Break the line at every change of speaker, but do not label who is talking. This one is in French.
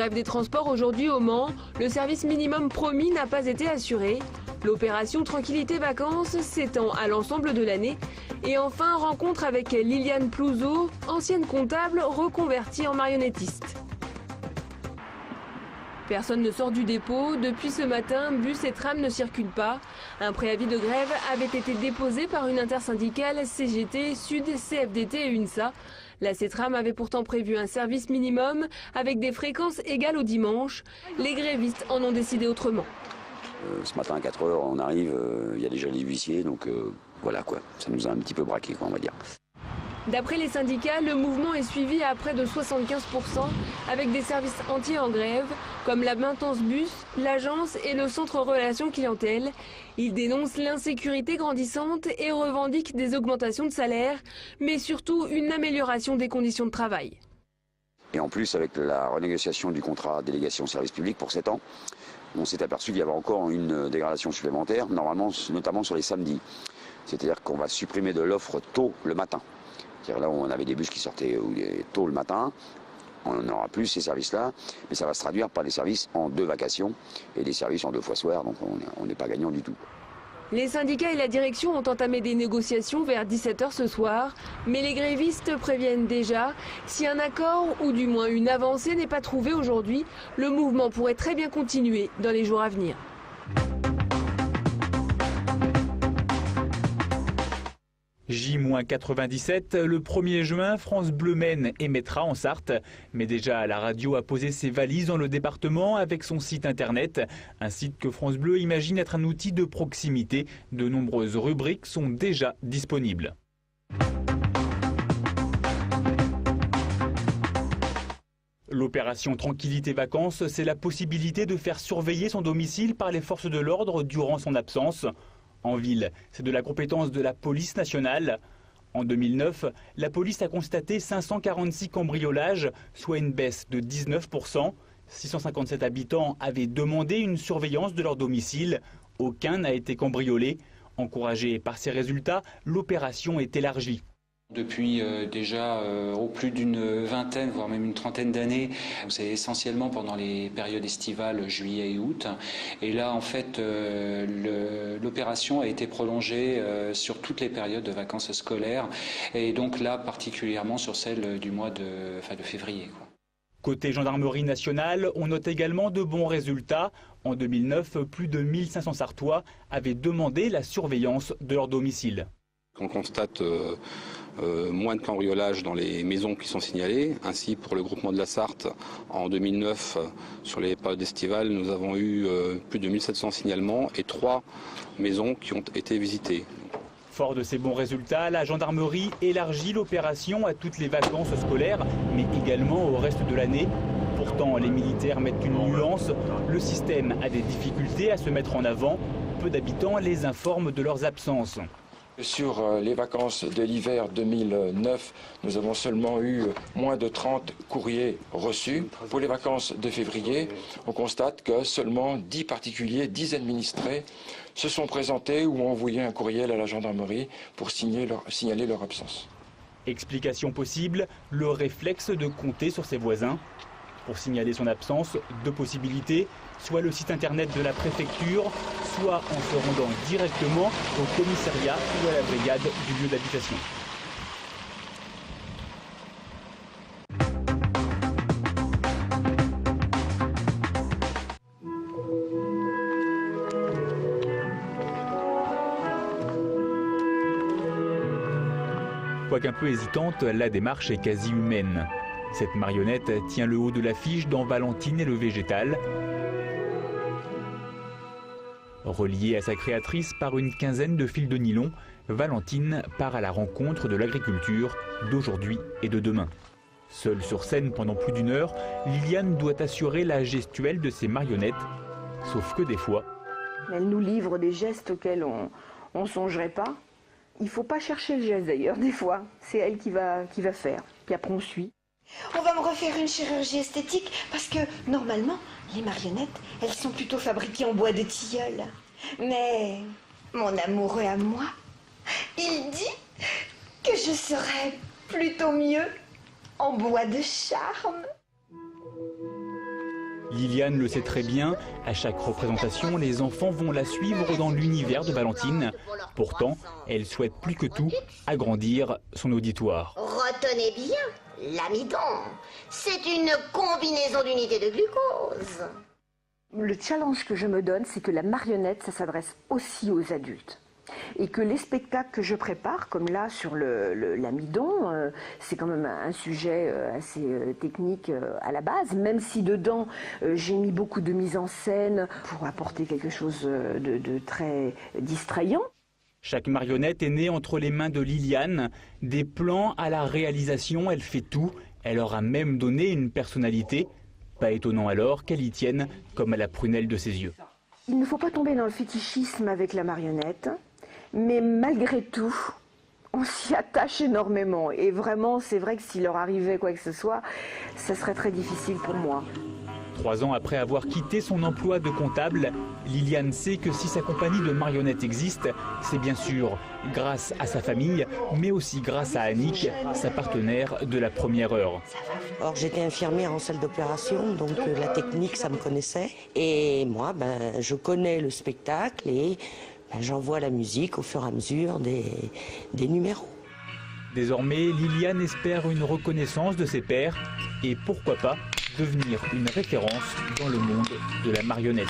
Grève des transports aujourd'hui au Mans, le service minimum promis n'a pas été assuré. L'opération Tranquillité Vacances s'étend à l'ensemble de l'année. Et enfin, rencontre avec Liliane Plouzeau, ancienne comptable reconvertie en marionnettiste. Personne ne sort du dépôt. Depuis ce matin, bus et trams ne circulent pas. Un préavis de grève avait été déposé par une intersyndicale CGT, Sud, CFDT et UNSA. La CETRAM avait pourtant prévu un service minimum avec des fréquences égales au dimanche. Les grévistes en ont décidé autrement.
Ce matin à 4 h, on arrive, il y a déjà les huissiers, donc voilà quoi. Ça nous a un petit peu braqué, quoi, on va dire.
D'après les syndicats, le mouvement est suivi à près de 75% avec des services entiers en grève, comme la maintenance bus, l'agence et le centre relations clientèle. Ils dénoncent l'insécurité grandissante et revendiquent des augmentations de salaire, mais surtout une amélioration des conditions de travail.
Et en plus, avec la renégociation du contrat délégation service public pour 7 ans, on s'est aperçu qu'il y avait encore une dégradation supplémentaire, normalement, notamment sur les samedis. C'est-à-dire qu'on va supprimer de l'offre tôt le matin. C'est-à-dire là où on avait des bus qui sortaient tôt le matin, on n'aura plus ces services-là, mais ça va se traduire par des services en 2 vacations et des services en 2 fois soir, donc on n'est pas gagnant du tout.
Les syndicats et la direction ont entamé des négociations vers 17 h ce soir, mais les grévistes préviennent déjà, si un accord ou du moins une avancée n'est pas trouvée aujourd'hui, le mouvement pourrait très bien continuer dans les jours à venir.
J-97, le 1er juin, France Bleu Maine émettra en Sarthe. Mais déjà, la radio a posé ses valises dans le département avec son site internet. Un site que France Bleu imagine être un outil de proximité. De nombreuses rubriques sont déjà disponibles. L'opération Tranquillité Vacances, c'est la possibilité de faire surveiller son domicile par les forces de l'ordre durant son absence. En ville, c'est de la compétence de la police nationale. En 2009, la police a constaté 546 cambriolages, soit une baisse de 19%. 657 habitants avaient demandé une surveillance de leur domicile. Aucun n'a été cambriolé. Encouragé par ces résultats, l'opération est élargie.
Depuis déjà plus d'une vingtaine, voire même une trentaine d'années, c'est essentiellement pendant les périodes estivales, juillet et août. Et là, en fait, l'opération a été prolongée sur toutes les périodes de vacances scolaires, et donc là, particulièrement sur celle du mois de février, quoi.
Côté gendarmerie nationale, on note également de bons résultats. En 2009, plus de 1500 Sartois avaient demandé la surveillance de leur domicile.
On constate moins de cambriolages dans les maisons qui sont signalées. Ainsi, pour le groupement de la Sarthe, en 2009, sur les périodes estivales, nous avons eu plus de 1700 signalements et 3 maisons qui ont été visitées.
Fort de ces bons résultats, la gendarmerie élargit l'opération à toutes les vacances scolaires, mais également au reste de l'année. Pourtant, les militaires mettent une nuance. Le système a des difficultés à se mettre en avant. Peu d'habitants les informent de leurs absences.
Sur les vacances de l'hiver 2009, nous avons seulement eu moins de 30 courriers reçus. Pour les vacances de février, on constate que seulement 10 particuliers, 10 administrés se sont présentés ou ont envoyé un courriel à la gendarmerie pour signaler leur absence.
Explication possible, le réflexe de compter sur ses voisins. Pour signaler son absence, 2 possibilités, soit le site internet de la préfecture, soit en se rendant directement au commissariat ou à la brigade du lieu d'habitation. Quoiqu'un peu hésitante, la démarche est quasi humaine. Cette marionnette tient le haut de l'affiche dans Valentine et le végétal. Reliée à sa créatrice par une quinzaine de fils de nylon, Valentine part à la rencontre de l'agriculture d'aujourd'hui et de demain. Seule sur scène pendant plus d'1 heure, Liliane doit assurer la gestuelle de ses marionnettes. Sauf que des fois...
Elle nous livre des gestes auxquels on ne songerait pas. Il ne faut pas chercher le geste d'ailleurs, des fois. C'est elle qui va faire. Puis après on suit.
On va me refaire une chirurgie esthétique parce que, normalement, les marionnettes, elles sont plutôt fabriquées en bois de tilleul. Mais mon amoureux à moi, il dit que je serais plutôt mieux en bois de charme.
Liliane le sait très bien, à chaque représentation, les enfants vont la suivre dans l'univers de Valentine. Pourtant, elle souhaite plus que tout agrandir son auditoire.
Retenez bien, l'amidon, c'est une combinaison d'unités de glucose.
Le challenge que je me donne, c'est que la marionnette, ça s'adresse aussi aux adultes. Et que les spectacles que je prépare, comme là sur l'amidon, c'est quand même un sujet assez technique à la base, même si dedans j'ai mis beaucoup de mise en scène pour apporter quelque chose de très distrayant.
Chaque marionnette est née entre les mains de Liliane. Des plans à la réalisation, elle fait tout. Elle leur a même donné une personnalité. Pas étonnant alors qu'elle y tienne comme à la prunelle de ses yeux.
Il ne faut pas tomber dans le fétichisme avec la marionnette. Mais malgré tout, on s'y attache énormément. Et vraiment, c'est vrai que s'il leur arrivait quoi que ce soit, ça serait très difficile pour moi.
3 ans après avoir quitté son emploi de comptable, Liliane sait que si sa compagnie de marionnettes existe, c'est bien sûr grâce à sa famille, mais aussi grâce à Annick, sa partenaire de la première heure.
Or, j'étais infirmière en salle d'opération, donc la technique, ça me connaissait. Et moi, je connais le spectacle et j'envoie la musique au fur et à mesure des numéros.
Désormais, Liliane espère une reconnaissance de ses pairs et pourquoi pas devenir une référence dans le monde de la marionnette.